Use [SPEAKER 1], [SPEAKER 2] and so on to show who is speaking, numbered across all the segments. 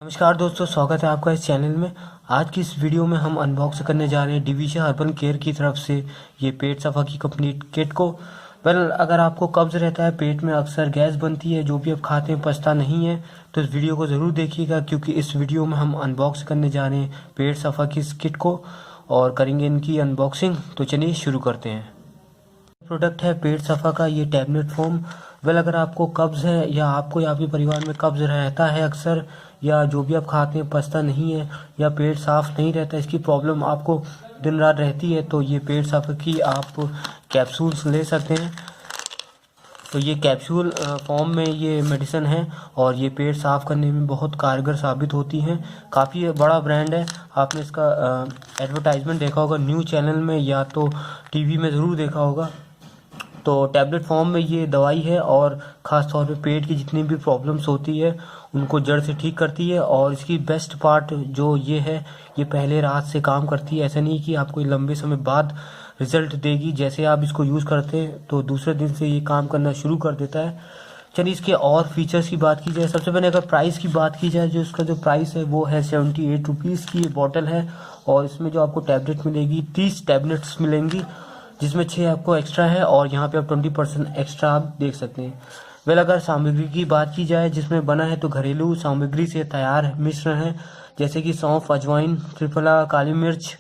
[SPEAKER 1] नमस्कार दोस्तों, स्वागत है आपका इस चैनल में। आज की इस वीडियो में हम अनबॉक्स करने जा रहे हैं डिवीज़ा अर्बन केयर की तरफ से ये पेट सफा की कंप्लीट किट को। अगर आपको कब्ज़ रहता है, पेट में अक्सर गैस बनती है, जो भी आप खाते हैं पचता नहीं है, तो इस वीडियो को ज़रूर देखिएगा, क्योंकि इस वीडियो में हम अनबॉक्स करने जा रहे हैं पेट सफा की इस किट को और करेंगे इनकी अनबॉक्सिंग। तो चलिए शुरू करते हैं। प्रोडक्ट है पेट सफा का ये टैबलेट फॉर्म। अगर आपको कब्ज़ है या आपको या आपके परिवार में कब्ज़ रहता है अक्सर, या जो भी आप खाते हैं पचता नहीं है, या पेट साफ नहीं रहता, इसकी प्रॉब्लम आपको दिन रात रहती है, तो ये पेट सफा की आप कैप्सूल्स ले सकते हैं। तो ये कैप्सूल फॉर्म में ये मेडिसिन है और ये पेट साफ़ करने में बहुत कारगर साबित होती हैं। काफ़ी बड़ा ब्रांड है। आपने इसका एडवर्टाइजमेंट देखा होगा न्यूज़ चैनल में या तो टीवी में ज़रूर देखा होगा। तो टैबलेट फॉर्म में ये दवाई है और ख़ास तौर पे पेट की जितनी भी प्रॉब्लम्स होती है उनको जड़ से ठीक करती है। और इसकी बेस्ट पार्ट जो ये है, ये पहले रात से काम करती है। ऐसा नहीं कि आपको लंबे समय बाद रिजल्ट देगी। जैसे आप इसको यूज़ करते हैं तो दूसरे दिन से ये काम करना शुरू कर देता है। चलिए इसके और फीचर्स की बात की जाए। सबसे पहले अगर प्राइस की बात की जाए, जो इसका जो प्राइस है वो है 78 रुपीज़ की ये बॉटल है। और इसमें जो आपको टैबलेट मिलेगी 30 टैबलेट्स मिलेंगी, जिसमें 6 आपको एक्स्ट्रा है और यहाँ पे आप 20% एक्स्ट्रा आप देख सकते हैं। अगर सामग्री की बात की जाए जिसमें बना है, तो घरेलू सामग्री से तैयार मिश्रण है, जैसे कि सौंफ, अजवाइन, त्रिफला, काली मिर्च,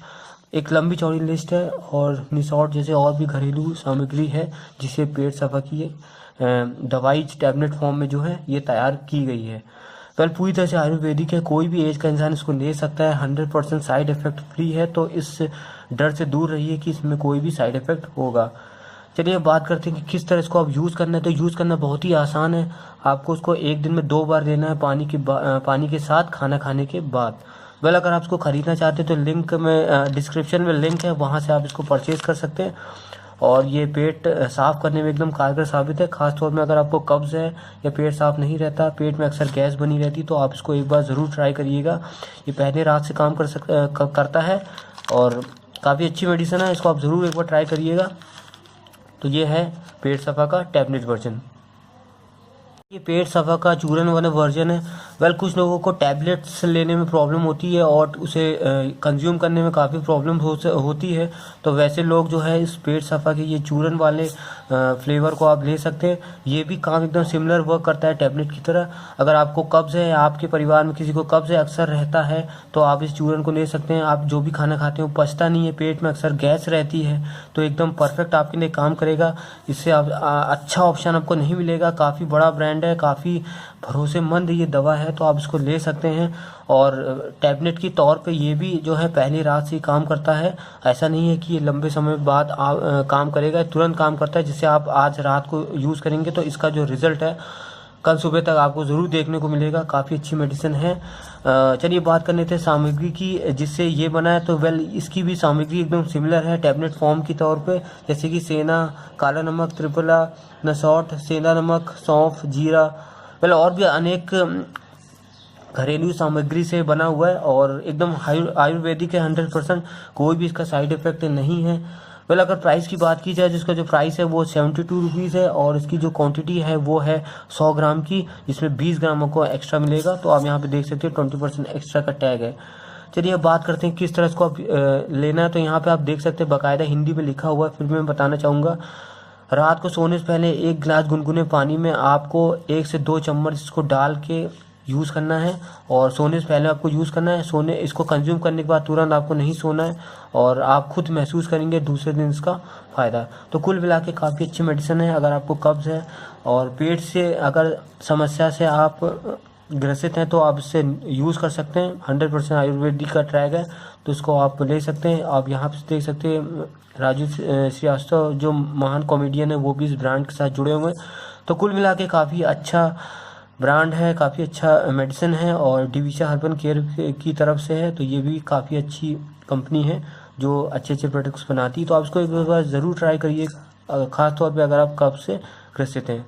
[SPEAKER 1] एक लंबी चौड़ी लिस्ट है। और निसौट जैसे और भी घरेलू सामग्री है जिसे पेट सफा की दवाई टैबलेट फॉर्म में जो है ये तैयार की गई है। पूरी तरह से आयुर्वेदिक है, कोई भी एज का इंसान इसको ले सकता है। 100% साइड इफ़ेक्ट फ्री है, तो इस डर से दूर रहिए कि इसमें कोई भी साइड इफ़ेक्ट होगा। चलिए बात करते हैं कि किस तरह इसको आप यूज़ करना है। तो यूज़ करना बहुत ही आसान है। आपको उसको एक दिन में 2 बार लेना है, पानी के साथ खाना खाने के बाद। अगर आप इसको ख़रीदना चाहते हैं तो लिंक में डिस्क्रिप्शन में लिंक है, वहाँ से आप इसको परचेज़ कर सकते हैं। और ये पेट साफ़ करने में एकदम कारगर साबित है। ख़ास तौर में अगर आपको कब्ज़ है या पेट साफ़ नहीं रहता, पेट में अक्सर गैस बनी रहती, तो आप इसको एक बार ज़रूर ट्राई करिएगा। ये पहले रात से काम करता है और काफ़ी अच्छी मेडिसिन है। इसको आप ज़रूर एक बार ट्राई करिएगा। तो ये है पेट सफा का टैबलेट वर्जन। ये पेट सफा का चूरन वाला वर्जन है। कुछ लोगों को टैबलेट्स लेने में प्रॉब्लम होती है और उसे कंज्यूम करने में काफ़ी प्रॉब्लम होती है। तो वैसे लोग जो है इस पेट सफा के ये चूरन वाले फ्लेवर को आप ले सकते हैं। ये भी काम एकदम सिमिलर वर्क करता है टैबलेट की तरह। अगर आपको कब्ज़ है, आपके परिवार में किसी को कब्ज़ है अक्सर रहता है, तो आप इस चूरन को ले सकते हैं। आप जो भी खाना खाते हो पचता नहीं है, पेट में अक्सर गैस रहती है, तो एकदम परफेक्ट आपके लिए काम करेगा। इससे आप अच्छा ऑप्शन आपको नहीं मिलेगा। काफ़ी बड़ा ब्रांड है, काफ़ी भरोसेमंद ये दवा है, तो आप इसको ले सकते हैं। और टैबलेट की तौर पे ये भी जो है पहली रात से ही काम करता है। ऐसा नहीं है कि ये लंबे समय बाद काम करेगा, तुरंत काम करता है। जिससे आप आज रात को यूज़ करेंगे तो इसका जो रिज़ल्ट है कल सुबह तक आपको ज़रूर देखने को मिलेगा। काफ़ी अच्छी मेडिसिन है। चलिए बात करने थे सामग्री की जिससे ये बना है। तो इसकी भी सामग्री एकदम सिमिलर है टैबलेट फॉर्म की तौर पे, जैसे कि सेना, काला नमक, त्रिफला, नसौट, सेंधा नमक, सौंफ, जीरा, और भी अनेक घरेलू सामग्री से बना हुआ है और एकदम आयुर्वेदिक है। 100%, कोई भी इसका साइड इफ़ेक्ट नहीं है। अगर प्राइस की बात की जाए, जिसका जो प्राइस है वो 72 रुपीज़ है और इसकी जो क्वांटिटी है वो है 100 ग्राम की, जिसमें 20 ग्राम को एक्स्ट्रा मिलेगा। तो आप यहाँ पे देख सकते हैं 20% एक्स्ट्रा का टैग है। चलिए अब बात करते हैं किस तरह इसको आप लेना है। तो यहाँ पे आप देख सकते हैं बाकायदा हिंदी में लिखा हुआ है, फिर मैं बताना चाहूँगा। रात को सोने से पहले 1 गिलास गुनगुने पानी में आपको 1 से 2 चम्मच इसको डाल के यूज़ करना है और सोने से पहले आपको यूज़ करना है। इसको कंज्यूम करने के बाद तुरंत आपको नहीं सोना है और आप खुद महसूस करेंगे दूसरे दिन इसका फ़ायदा। तो कुल मिला के काफ़ी अच्छी मेडिसिन है। अगर आपको कब्ज़ है और पेट से अगर समस्या से आप ग्रसित हैं तो आप इससे यूज़ कर सकते हैं। 100% आयुर्वेदिक का ट्रैक है, तो इसको आप ले सकते हैं। आप यहाँ पे देख सकते हैं राजू श्रीवास्तव जो महान कॉमेडियन है वो भी इस ब्रांड के साथ जुड़े हुए हैं। तो कुल मिला के काफ़ी अच्छा ब्रांड है, काफ़ी अच्छा मेडिसिन है और डिवीज़ा अर्बन केयर की तरफ से है। तो ये भी काफ़ी अच्छी कंपनी है जो अच्छे अच्छे प्रोडक्ट्स बनाती है। तो आप इसको एक बार ज़रूर ट्राई करिए, ख़ास तौर पे अगर आप कब्ज़ से ग्रसित हैं।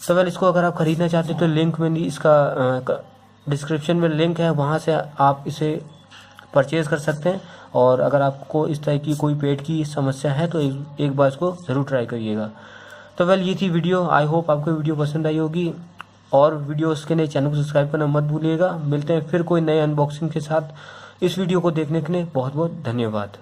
[SPEAKER 1] तो इसको अगर आप ख़रीदना चाहते हैं तो लिंक में इसका डिस्क्रिप्शन में लिंक है, वहाँ से आप इसे परचेज़ कर सकते हैं। और अगर आपको इस तरह की कोई पेट की समस्या है तो एक बार इसको ज़रूर ट्राई करिएगा। तो ये थी वीडियो। आई होप आपको वीडियो पसंद आई होगी और वीडियोस के लिए चैनल को सब्सक्राइब करना मत भूलिएगा। मिलते हैं फिर कोई नए अनबॉक्सिंग के साथ। इस वीडियो को देखने के लिए बहुत बहुत धन्यवाद।